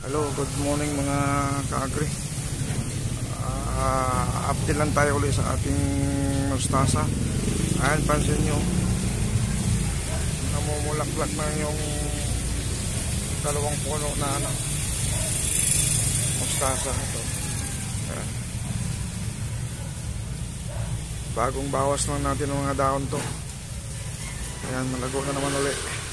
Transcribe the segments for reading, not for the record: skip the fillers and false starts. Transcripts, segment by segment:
Hello, good morning mga ka-agri. Update lang tayo ulit sa ating mustasa. Ayan, pansin nyo, namumulaklak na yung dalawang puno na mustasa. Ito. Ayan. Bagong bawas lang natin ng mga daon to. Ayan, malago na naman ulit.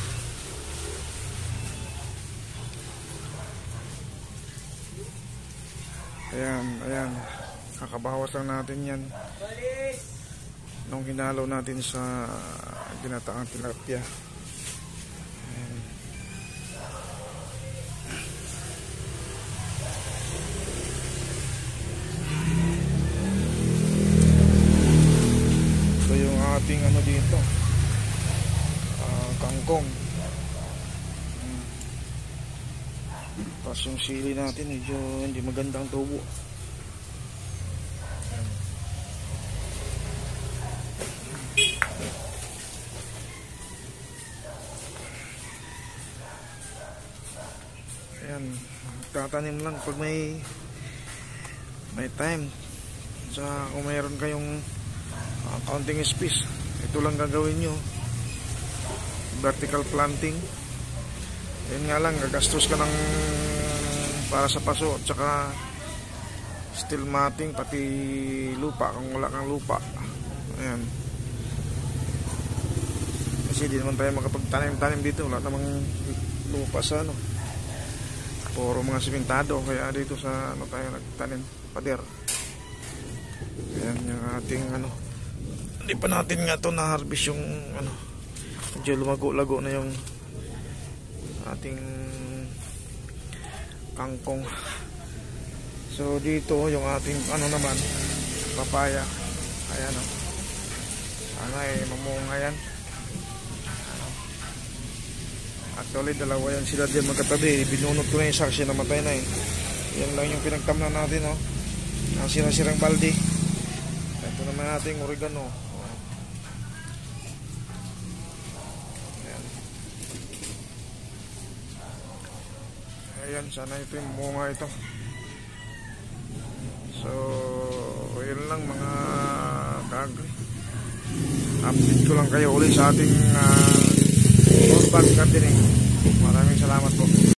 Ayan, kakabawas lang natin yan nung hinalo natin sa ginataang tilapia. Ayan. Ito yung ating dito, kangkong. Tapos yung sili natin medyo hindi magandang tubo. Ayan, tatanim lang pag may time. Sa kung mayroon kayong counting space, ito lang gagawin nyo, vertical planting. Yun nga lang, gagastos ka ng para sa paso at saka steel matting, pati lupa kung wala kang lupa. Ayan, kasi di naman tayo makapagtanim-tanim dito, wala namang lupa sa puro mga simentado, kaya dito sa tayo nagtanim, pader. Ayan yung ating hindi pa natin nga to na harvest yung medyo lumago-lago na yung ating kangkong. So dito yung ating naman, papaya. Ayan sana mamunga yan. Actually dalawa yan sila din magkatabi. Binunot ko na yung saksi, namatay na yan lang yung pinagtamnan natin ang sirang balde. Ito naman nating oregano. Ayan, sana ito yung bunga ito. So yun lang mga ka-agri. Update ko lang kayo ulit sa ating urban gardening. Maraming salamat po.